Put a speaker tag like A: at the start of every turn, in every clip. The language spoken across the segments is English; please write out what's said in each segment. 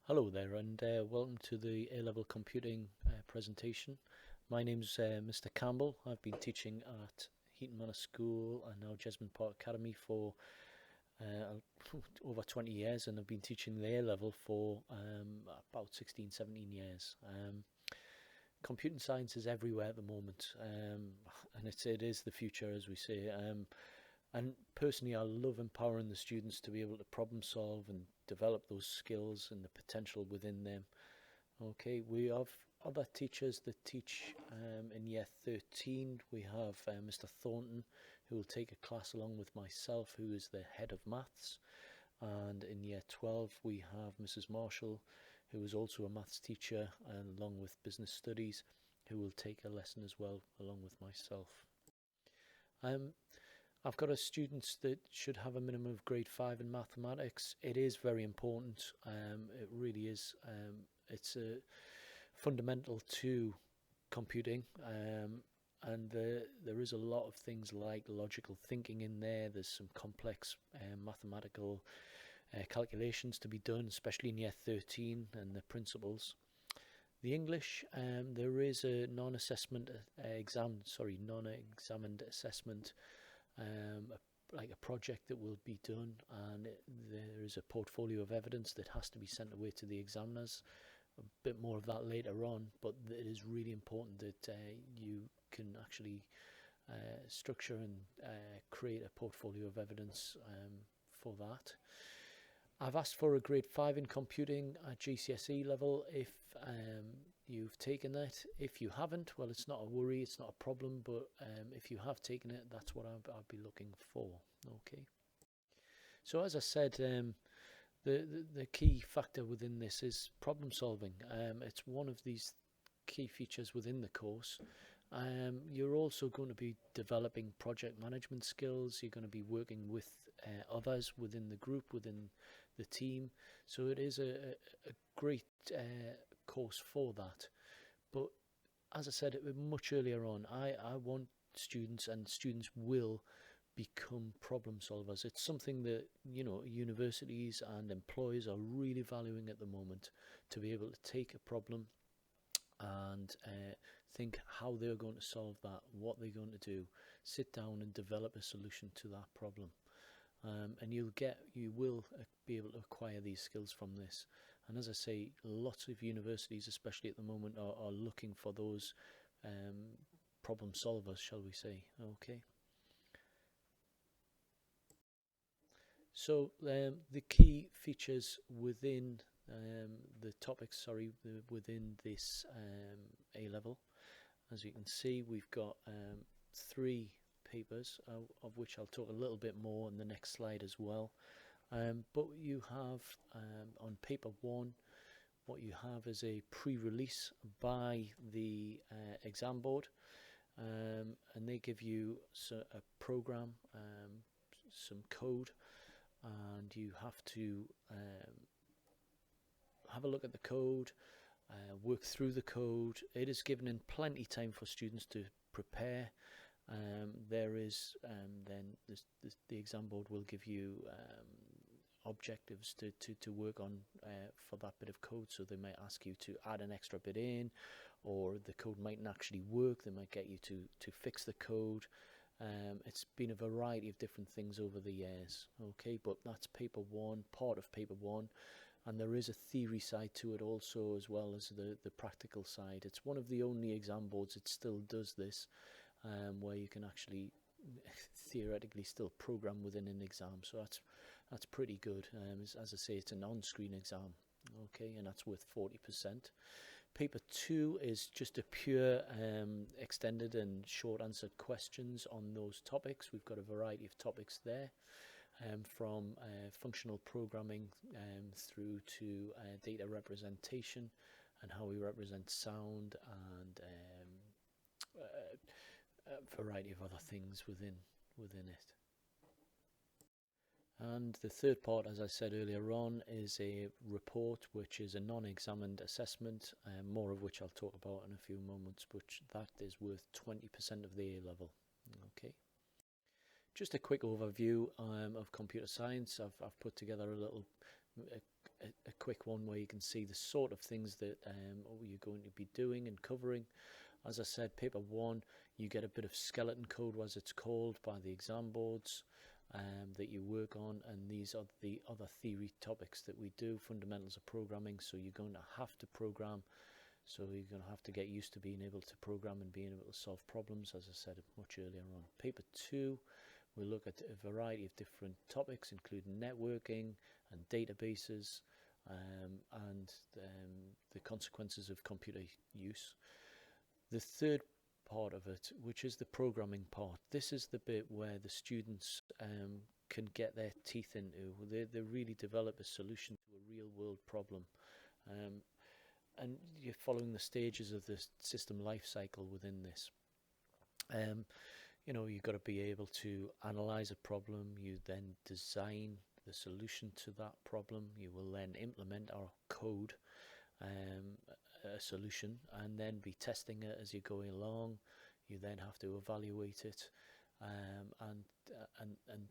A: Hello there, and welcome to the A-level computing presentation. My name's Mr. Campbell. I've been teaching at Heaton Manor School and now Jesmond Park Academy for over 20 years, and I've been teaching the A-level for about 16, 17 years. Computing science is everywhere at the moment, and it is the future, as we say. And personally, I love empowering the students to be able to problem solve and develop those skills and the potential within them. Okay, we have other teachers that teach in year 13. We have Mr. Thornton, who will take a class along with myself, who is the head of maths. And in year 12, we have Mrs. Marshall, who is also a maths teacher, and along with business studies, who will take a lesson as well, along with myself. I've got a students that should have a minimum of grade 5 in mathematics. It is very important. It really is. It's fundamental to computing, and there is a lot of things like logical thinking in there. There's some complex mathematical calculations to be done, especially in year 13 and the principles. The English, there is a non-examined assessment, like a project that will be done, and there is a portfolio of evidence that has to be sent away to the examiners. A bit more of that later on, but it is really important that you can actually structure and create a portfolio of evidence for that. I've asked for a grade 5 in computing at GCSE level if you've taken that. If you haven't, well, it's not a worry, it's not a problem, but if you have taken it, that's what I'll be looking for. Okay. So as I said, the key factor within this is problem solving. It's one of these key features within the course. You're also going to be developing project management skills. You're going to be working with others within the group, within the team. So it is a great course for that. But as I said much earlier on, I want students, and students will become problem solvers. It's something that universities and employers are really valuing at the moment, to be able to take a problem and think how they're going to solve that, what they're going to do, sit down and develop a solution to that problem. And you will be able to acquire these skills from this. And as I say, lots of universities, especially at the moment, are looking for those problem solvers, shall we say. Okay. So the key features within the topics, within this A-level, as you can see, we've got 3 papers, of which I'll talk a little bit more in the next slide as well. But you have on paper 1, what you have is a pre-release by the exam board, and they give you a program, some code, and you have to have a look at the code, work through the code. It is given in plenty time for students to prepare. There is then the exam board will give you objectives to work on for that bit of code. So they might ask you to add an extra bit in, or the code mightn't actually work. They might get you to fix the code. It's been a variety of different things over the years. Okay, but that's paper 1, part of paper 1. And there is a theory side to it also, as well as the practical side. It's one of the only exam boards that still does this, where you can actually theoretically still program within an exam. So that's pretty good. As I say, it's an on-screen exam. Okay, and that's worth 40%. Paper 2 is just a pure extended and short answered questions on those topics. We've got a variety of topics there, from functional programming through to data representation and how we represent sound, and a variety of other things within it. And the third part, as I said earlier on, is a report, which is a non-examined assessment, more of which I'll talk about in a few moments, but that is worth 20% of the A-level. Okay. Just a quick overview of computer science. I've put together a quick one where you can see the sort of things that you're going to be doing and covering. As I said, paper 1, you get a bit of skeleton code, as it's called, by the exam boards that you work on, and these are the other theory topics that we do, fundamentals of programming. So you're going to have to program, so you're going to have to get used to being able to program and being able to solve problems, as I said much earlier on. Paper 2, we'll look at a variety of different topics, including networking and databases, and the consequences of computer use. The third part of it, which is the programming part, this is the bit where the students can get their teeth into. They really develop a solution to a real world problem, and you're following the stages of the system life cycle within this. You've got to be able to analyze a problem. You then design the solution to that problem. You will then implement our code, a solution, and then be testing it as you're going along. You then have to evaluate it, and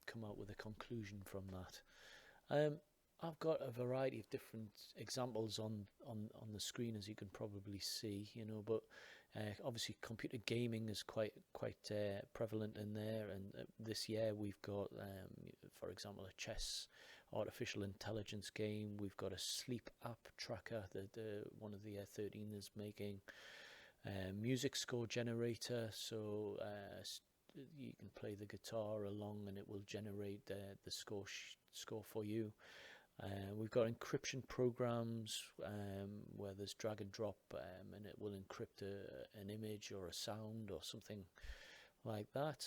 A: come out with a conclusion from that. I've got a variety of different examples on the screen, as you can probably see, but obviously computer gaming is quite prevalent in there, and this year we've got, for example, a chess artificial intelligence game. We've got a sleep app tracker that one of the Year 13 is making, music score generator, so you can play the guitar along and it will generate the score for you. We've got encryption programs where there's drag and drop, and it will encrypt an image or a sound or something like that.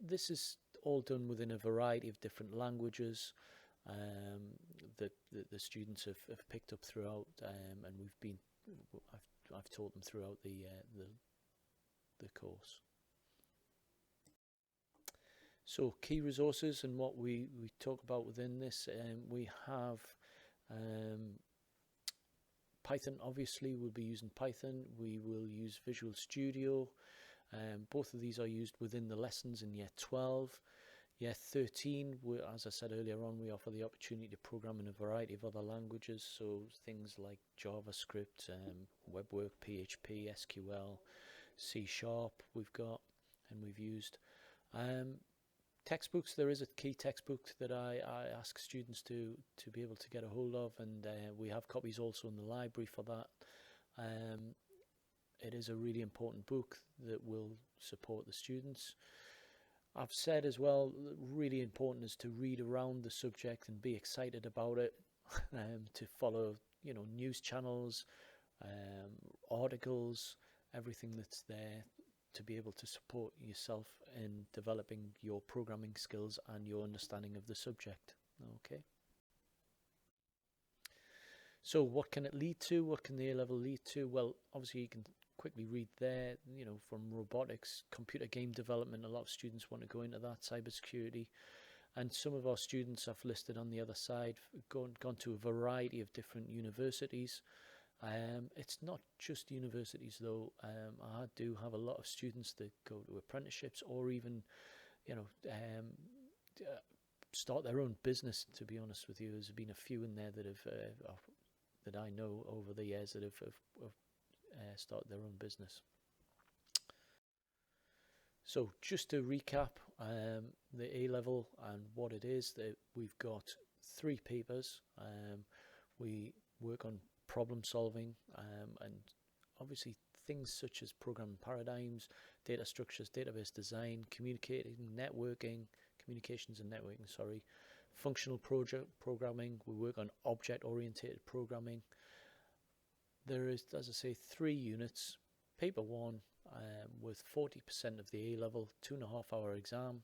A: This is all done within a variety of different languages that the students have picked up throughout, and I've taught them throughout the course. So key resources and what we talk about within this, we have Python. Obviously we'll be using Python. We will use Visual Studio. Both of these are used within the lessons in Year 12. Year 13, as I said earlier on, we offer the opportunity to program in a variety of other languages, so things like JavaScript, WebWork, PHP, SQL, C# we've got and we've used. Textbooks, there is a key textbook that I ask students to be able to get a hold of, and we have copies also in the library for that. It is a really important book that will support the students. I've said as well, really important is to read around the subject and be excited about it, to follow news channels, articles, everything that's there, to be able to support yourself in developing your programming skills and your understanding of the subject. Okay. So what can it lead to? What can the A-level lead to? Well, obviously you can quickly read there, from robotics, computer game development. A lot of students want to go into that, cybersecurity. And some of our students have listed on the other side, gone to a variety of different universities. It's not just universities though. I do have a lot of students that go to apprenticeships or even, start their own business. To be honest with you, there's been a few in there that have that I know over the years that have started their own business. So just to recap, the A-level and what it is, that we've got 3 papers. We work on problem solving, and obviously things such as programming paradigms, data structures, database design, communications and networking, functional programming. We work on object-oriented programming. There is, as I say, 3 units. Paper 1 with 40% of the A-level, 2.5-hour exam,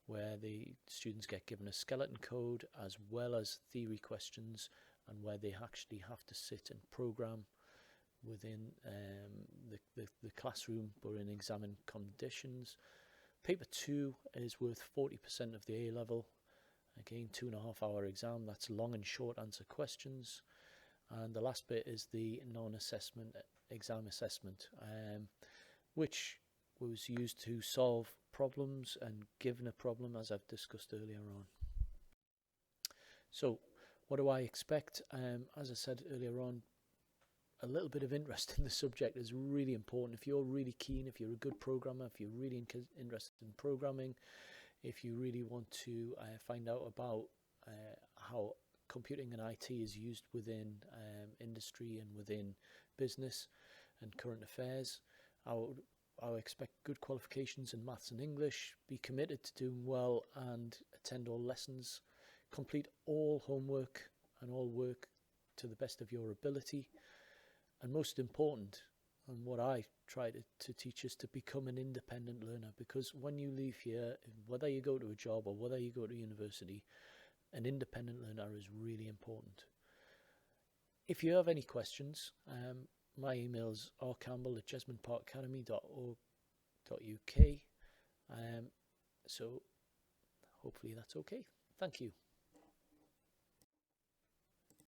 A: where the students get given a skeleton code as well as theory questions, and where they actually have to sit and program within the classroom but in examined conditions. Paper 2 is worth 40% of the A-level. Again, 2.5-hour exam. That's long and short answer questions. And the last bit is the non-assessment exam assessment, which was used to solve problems and given a problem, as I've discussed earlier on. So What do I expect? As I said earlier on, a little bit of interest in the subject is really important. If you're really keen, if you're a good programmer, if you're really interested in programming, if you really want to find out about how computing and IT is used within industry and within business and current affairs, I would expect good qualifications in maths and English, be committed to doing well and attend all lessons, complete all homework and all work to the best of your ability, and most important, and what I try to teach is to become an independent learner, because when you leave here, whether you go to a job or whether you go to university, an independent learner is really important. If you have any questions, my email is rcampbell@jesmondparkacademy.org.uk. So hopefully that's okay. Thank you.